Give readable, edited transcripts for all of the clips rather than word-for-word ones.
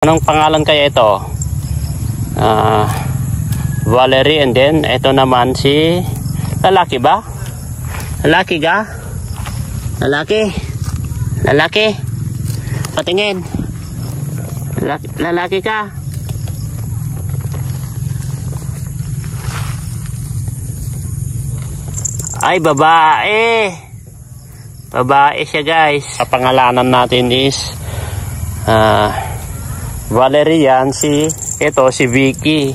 Anong pangalan kaya ito? Valerie, and then ito naman si lalaki ba? Lalaki ga? Lalaki? Lalaki? Patingin. Lalaki ka? Ay, babae. Babae siya, guys. Pangalanan natin is Valerie yan, ito si Vicky.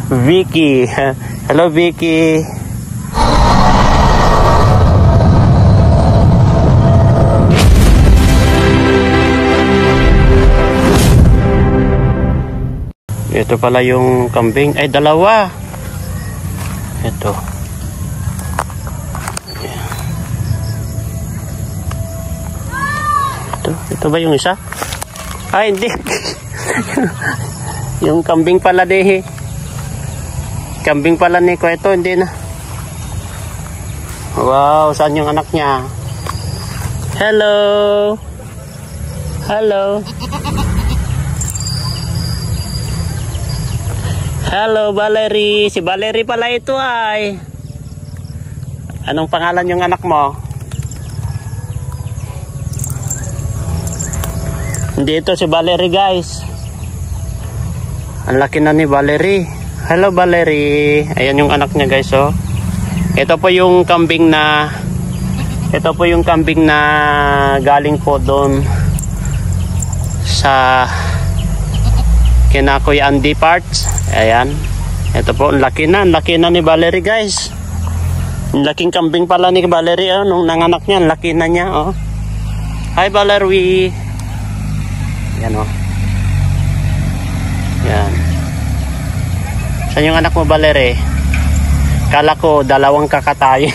Vicky. Hello, Vicky. Ito pala yung kambing. Ay, dalawa. Ito. Ito ba yung isa? Ay, hindi. Yung kambing pala di. Kambing pala ni ko ito, hindi na. Wow, saan yung anak niya? Hello. Hello. Hello, Valerie. Si Valerie pala ito ay. Anong pangalan yung anak mo? Hindi, ito si Valerie, guys. Ang laki na ni Valerie. Hello, Valerie. Ayan yung anak niya, guys, oh. Ito po yung kambing na galing po doon sa kina Kuya Andy Parts. Ayan. Ito po, ang laki na ni Valerie, guys. Ang laking kambing pala ni Valerie, oh. Nung nanganak niya, ang laki na niya, oh. Hi, Valerie. Yan, oh. Yan. Saan yung anak mo, Valerie? Kala ko dalawang kakatayin.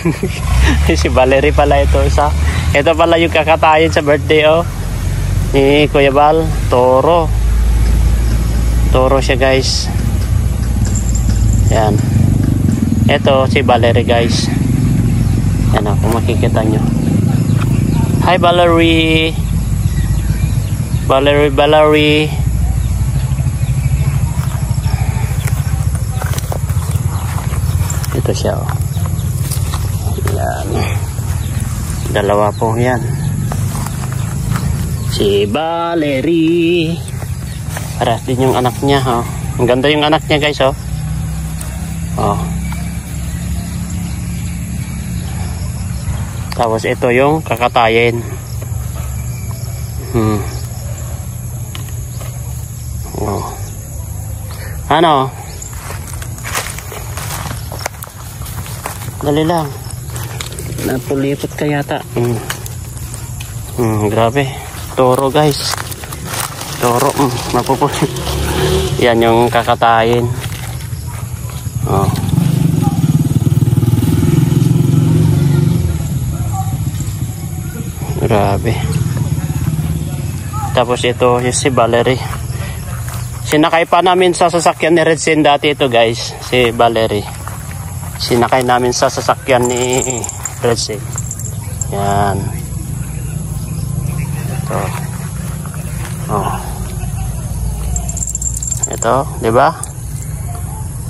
Si Valerie pala ito isa. Ito pala yung kakatayin sa birthday, oh, ni Kuya Val. Toro. Toro siya, guys. Yan. Ito si Valerie, guys. Yan, oh, kung makikita nyo. Hi, Valerie. Valerie. Ito siya, oh. Yan. Dalawa po yan. Si Valerie. Para din yung anak niya, oh. Ang ganda yung anak niya, guys, oh. Oh. Tapos ito yung kakatayin. Oh. Ano? Dali lang. Napulipot ka yata. Grabe. Toro, guys. Toro. Mapupulip. Yan yung kakatayin. Oh. Grabe. Tapos ito si Valerie. Sinakay pa namin sa sasakyan ni Redsin dati ito, guys. Si Valerie. Sinakay namin sa sasakyan ni Redsin. Yan. Ito. Oh. Ito, di ba?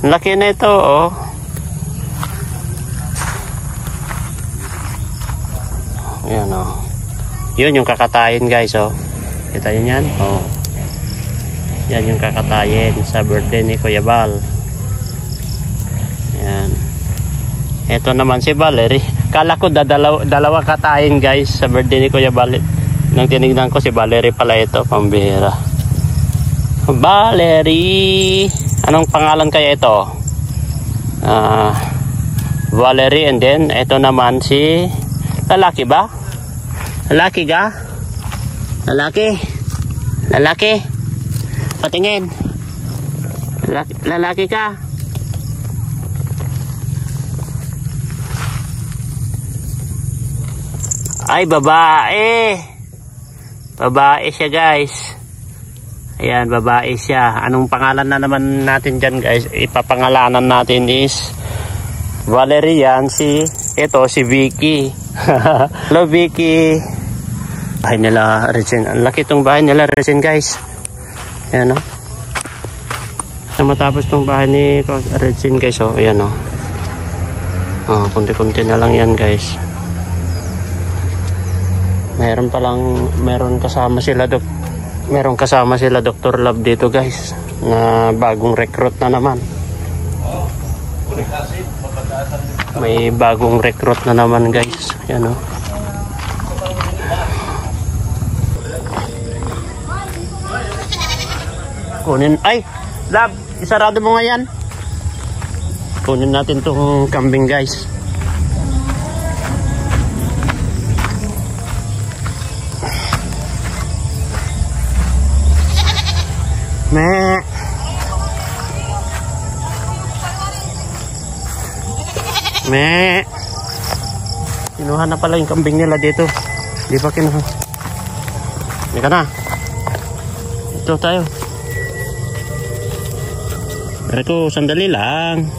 Ang laki na ito, oh. Yan, oh. Yun yung kakatayin, guys, oh. Kita nyo yan? Oh. Yan yung kakatayin sa birthday ni Kuya Val. Yan. Ito naman si Valerie. Kala ko dalawa katayin, guys, sa birthday ni Kuya Val. Nang tinignan ko si Valerie pala ito, pambihira. Valerie. Anong pangalan kaya ito? Valerie, and then ito naman si lalaki ba? Lalaki ga? Lalaki? Lalaki? Patingin. Lalaki ka? Ay, babae. Babae siya, guys. Ayan, babae siya. Anong pangalan na naman natin dyan, guys? Ipapangalanan natin is Valerie yan, ito si Vicky. Hello, Vicky. Bahay nila Resin. Ang laki itong bahay nila Resin, guys. Ayan o. Na matapos tong bahay ni Regine guys o. Ayan o. Kunti-kunti na lang yan guys. Meron kasama sila Dr. Love dito guys. Na bagong recruit na naman. May bagong recruit na naman guys. Ayan o. Kunin, ay! Lab, isarado mo nga yan. Kunin natin tong kambing guys. Meh. Meh. Kinuha na pala yung kambing nila dito. Di pa kinuha. Halika na. Ito tayo. Pero ko, sandali lang.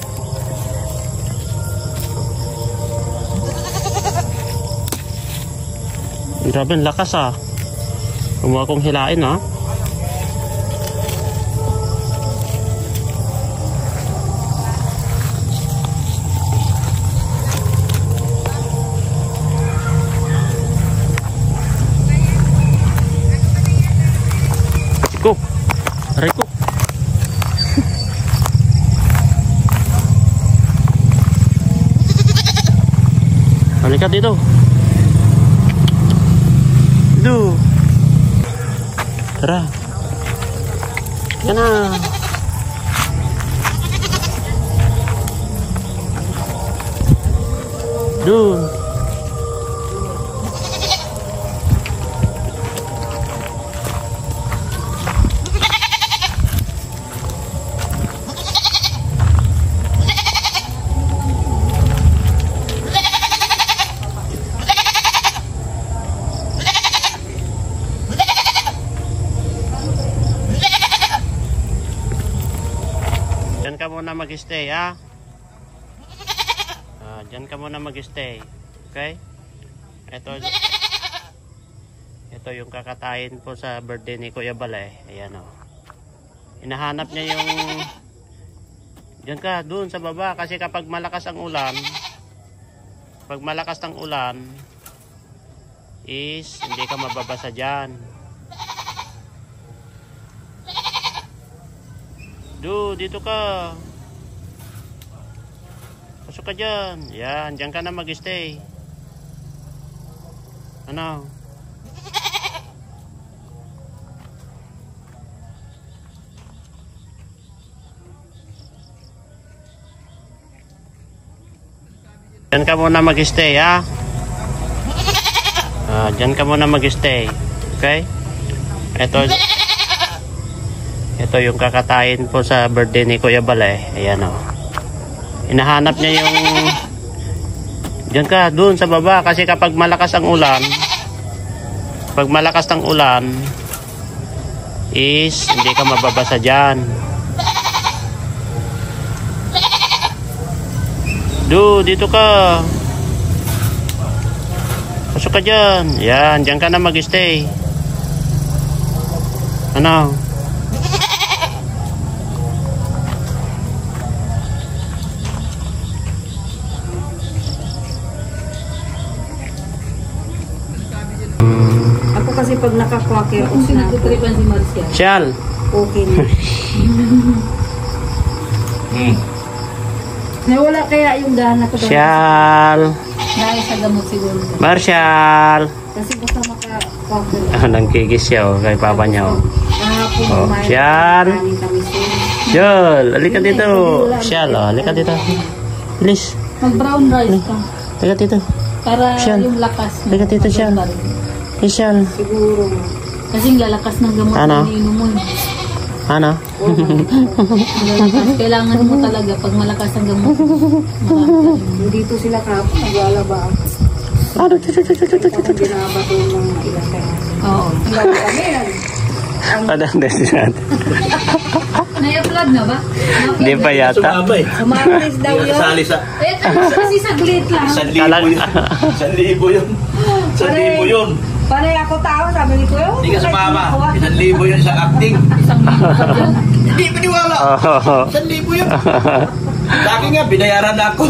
Grabe, ang lakas ah. Kumuha kong hilain ah. Ko. Aray ko. Halika dito. Tara. Yan na. Doon. Diyan ka muna mag-stay ha. Diyan ka muna mag-stay. Okay? Ito yung kakatayin po sa birthday ni Kuya Balay. Ayan o. Hinahanap niya yung diyan ka, dun sa baba. Kasi kapag malakas ang ulan, is hindi ka mababasa dyan. Dito ka. Pasok ka dyan. Yan, dyan ka na mag-stay. Ano? Dyan ka muna mag-stay ha. Dyan ka muna mag-stay. Okay? Ito yung kakatayin po sa birthday ni Kuya Balay. Ayan o. Hinahanap niya yung diyan ka, dun sa baba. Kasi kapag malakas ang ulan, is hindi ka mababasa dyan. Dito ka. Pasok ka dyan. Yan, dyan ka na mag-stay. Ano? Ako kasi pag nakakwakir ako sinatripan si Marcial. Sial. Okay na. Nawala kaya yung daan ako doon. Sial. Dahil sa gamot siguro. Marshall. Kasi basta makakwakir. Nangkikis siya kay papa niya. Kahapon kumain. Sial. Kanin kami sin. Sial, halika dito. Sial, halika dito. Bilis. Mag-brown rice ka. Halika dito. Para Sial. yung lakas. Halika dito, Sial. Sial. Siguro. Kasing lalakas ng gamot Ano? na iniinom mo. Ano? Lalakas. Kailangan mo talaga pag malakas ang gamot. Dito sila kapag naglalaba. Ano? Binabato ng ilang kaya. Oo. Padanda siya. Nai-upload na ba? Hindi pa yata. Sumaris daw yun. Eh, kasi saglit lang. 1,000 yun. 1,000 yun. Panay ako tao, sabi ni Kuya. Hindi ka sumama. 1,000 yun sa acting. 1,000. Hindi paniwala. 1,000 yun. Sa akin nga, binayaran na ako.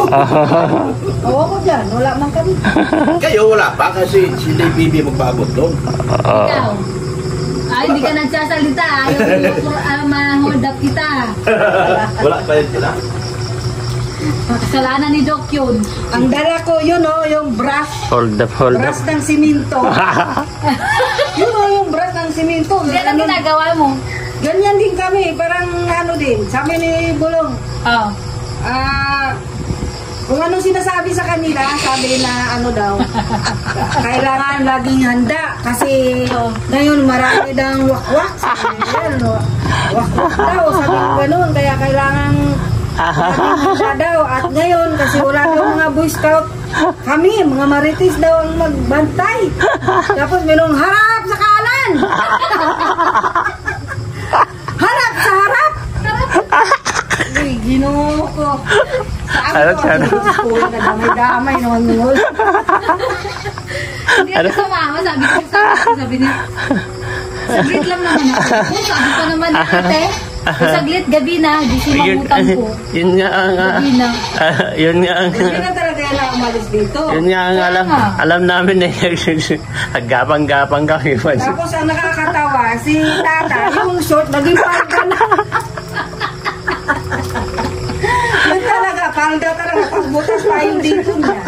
Oo ko dyan, wala man kami. Kayo wala pa kasi si Bibi magpaabot doon. Ikaw. Ay, hindi ka nagsasalita. Ayaw ma-hold up kita. Wala pa yun sila. Kasalanan ni Doc yun. Ang dala ko, yun o, yung brush. Hold up. Brush ng siminto. Yun o, yung brush ng siminto. Yan ang ginagawa mo. Ganyan din kami, parang ano din. Sabi ni Bulong, Oo. kung anong sinasabi sa kanila, sabi na ano daw, kailangan laging handa. Kasi ngayon marami daw wakwak. Sabi nila, wakwak daw, sabi ko ganun. Kaya kailangan laging handa daw. At ngayon, kasi wala daw mga Boy Scout, kami, mga Marites daw ang magbantay. Tapos mayroong harap sa kanan. Harap sa harap. Uy, ginoo ko. Harap sa harap. Damay-damay naman yun. Hindi ako sumama. Sabi niya, saglit lang naman ako. Sabi ko naman ate, saglit gabi na, di simamutan ko. Yun nga ang... Gabi na. Yun nga ang... Hindi na talaga yan ang umalis dito. Yun nga ang alam namin eh. Gapang-gapang kami. Tapos ang nakakatawa, si Tata, yung short, naging palda na. Yun talaga, palda talaga. Pagbutas pa yung dito niya.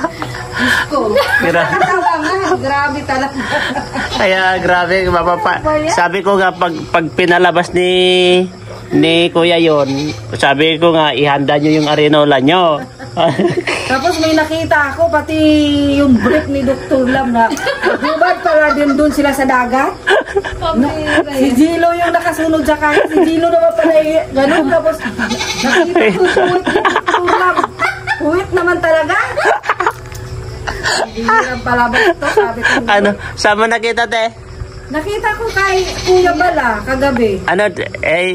Diyos ko. Nakakatawa nga, grabe talaga. Kaya grabe, sabi ko nga pag pinalabas ni Kuya yon, sabi ko nga ihanda nyo yung arenola nyo. Tapos may nakita ako, pati yung brick ni Dr. Lam na hubad pala din doon sila sa dagat. Si Gilo yung nakasunod sa kanya. Si Gilo naman pala ganun. Tapos nakita ko suwit ni Dr. Lam. Suwit naman talaga. Hindi lang palabas ito. Sabi ko, Ano, saan mo nakita te? nakita ko kay Kuya Bala kagabi. Ano,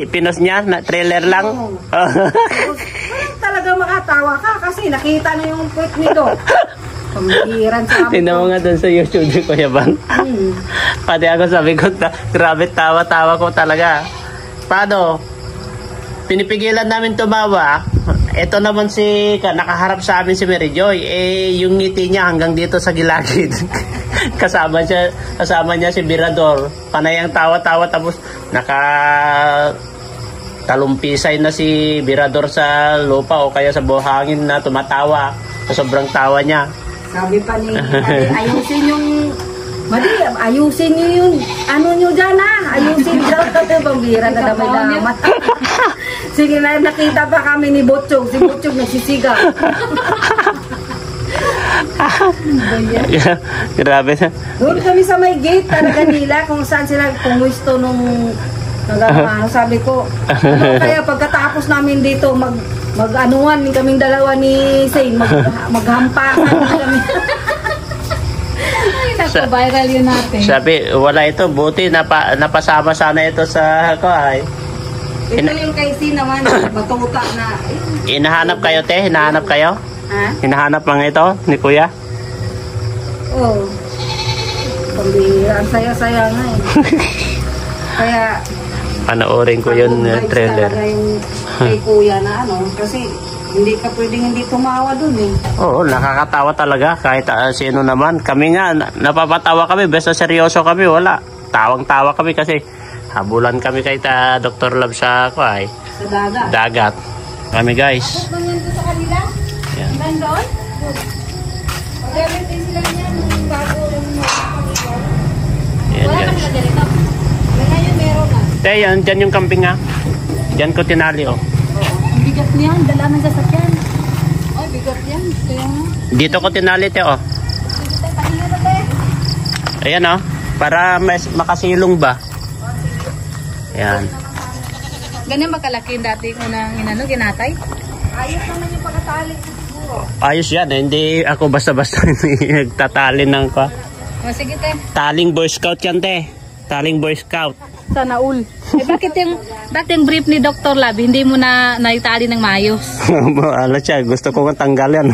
pinos niya? Trailer lang? Oo. Tapos, talaga makatawa ka kasi nakita na yung puwit ni Doc. Pambiran sa Tingnan mo nga doon sa YouTube ni Kuya Bang. Pati ako sabi ko, grabe tawa-tawa ko talaga. Paano? Pinipigilan namin tumawa. Ito naman nakaharap sa amin si Mary Joy. Yung ngiti niya hanggang dito sa gilagid. kasama niya si Birador. Panay ang tawa-tawa tapos talumpisay na si Birador sa lupa o kaya sa buhangin na tumatawa. Sobrang tawa niya. Sabi pa ni ayusin niyo yung ano niyo dyan ayusin dyan. Pambira na damay-damat. Sige na, nakita pa kami ni Butchog. Si Butchog nagsisigaw. Grabe na. Doon kami sa may gate talaga nila kung saan sila kung gusto nung sabi ko, ano kaya pagkatapos namin dito mag-anuan kaming dalawa ni Zane, maghampakan kami. Ay, viral yun natin. Sabi, wala ito. Buti, napasama sana ito sa kuhay. Ito yung kay Zane naman, matuta na. Hinahanap kayo, te? Hinahanap kayo? Ha? Hinahanap lang ito ni Kuya? Oo. Pambira, ang saya-saya nga eh. Kaya, Panoorin ko yun trailer. Yung kay Kuya na ano, kasi hindi ka pwedeng hindi tumawa dun eh. Oo, nakakatawa talaga kahit sino naman. Kami nga, napapatawa kami, basta seryoso kami, wala. Tawang-tawa kami kasi habulan kami kay Dr. Love sa kuhay. Sa dagat. Dagat. Kami guys. Ganyan to sa kanila? Yan. Nandun? Everything sila niyan, bago yung Yan Wala guys. kami na ganito. ngayon meron na. Te, yan, dyan yung camping nga. Dyan ko tinali, oh. Ang bigat niyan, dala ng sasakyan. Ay, bigat yan. Kaya nga. Dito ko tinali, te, oh. Sige tayo, pahinga na tayo. Ayan, oh. Para makasilong ba? Ayan. Ganyan ba kalaki dati unang ginatay? Ayos naman yung pagkatali. Ayos yan, eh. Hindi ako basta-basta nagtatali ng ka. O, sige tayo. Taling Boy Scout yan, te. Taling Boy Scout. Sana all. Bakit yung brief ni Dr. Lab, hindi mo na naitali ng maayos? Alam siya, gusto ko nga tanggal yan.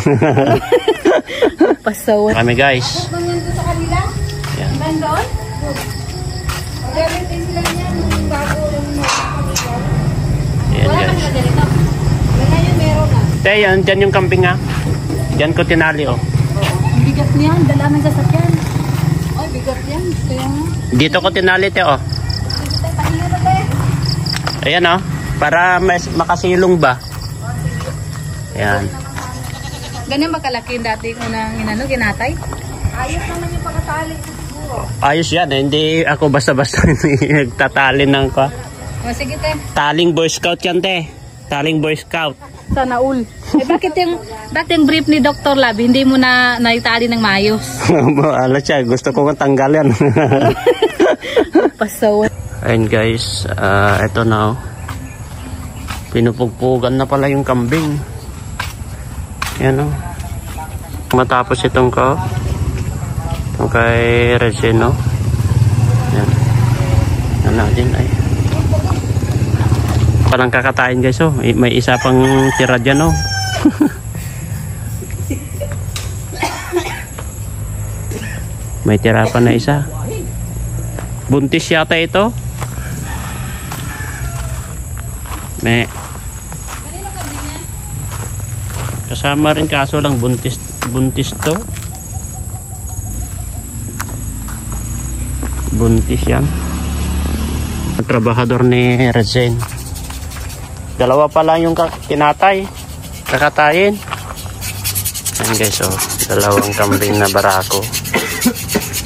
Pasawat. Kami guys. Ganyan to sa kanila? Yan. Nandun? Te, yan, dyan yung kambing ha. Dyan ko tinali oh. Ang bigat niyan, dala ng sasakyan. Ay, bigat yan. Kaya nga. Dito ko tinali te oh. Pahinga na te. Ayan oh. Para makasilong ba. Ayan. Ganyan ba kalaki yung dati ko nang kinatay? Ayos naman yung pagkatali. Ayos yan eh. Hindi ako basta-basta nagtatali ng ka. O, sige te. Taling Boy Scout yan te. Taling Boy Scout. Sana all. Eh bakit yung brief ni Dr. Lab hindi mo na naitali ng maayos? Alam siya, gusto ko tanggal yan. Pasaw. Ayun guys, eto na oh. Pinupugpugan na pala yung kambing. Yan oh. Matapos itong ko. Itong kay Regino. Yan. Yan natin ay. Palang kakatain guys oh. May isa pang tira dyan oh. May tira pa na isa. Buntis yata ito. May kasama rin kaso lang buntis to. Buntis yan. Ang trabahador ni Rezen. Dalawa pa lang yung kinatay. Kakatayin. Ayan guys oh. Dalawang kambing na barako.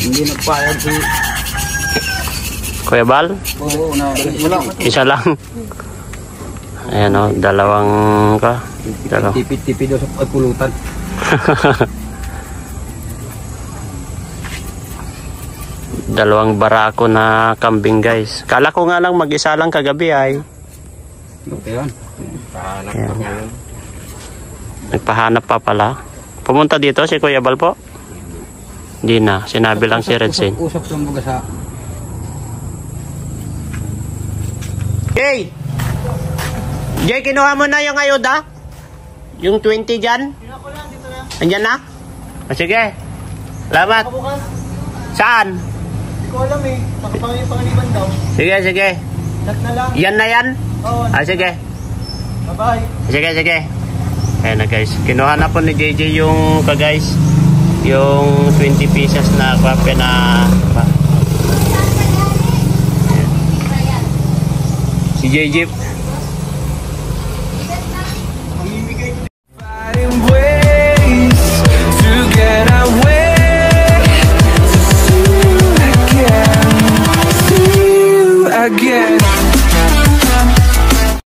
Hindi nagpayag si... Kuya Bal? Oo, wala. Isa lang. Ayan o, dalawang ka. Tipid-tipid daw sa pulutan. Dalawang barako na kambing guys. Kala ko nga lang mag-isa lang kagabi ay. Okay yan. Pahanap Ayan. pa ngayon. Nagpahanap pa pala. Pumunta dito si Kuya Bal po? Hindi na. Sinabi lang si Redsin. Usap lang baga sa... Jay! Jay, kinuha mo na yung ayuda? Yung 20 dyan? Andyan na? O sige. Salamat. Saan? Hindi ko alam eh. Pangaliban daw. Sige, sige. Nat na lang. Yan na yan? Oo. Sige. Bye-bye. Sige, sige. Ayan na guys. Kinuha na po ni JJ yung guys. Yung 20 pieces na kape na... Ayan. Si JJ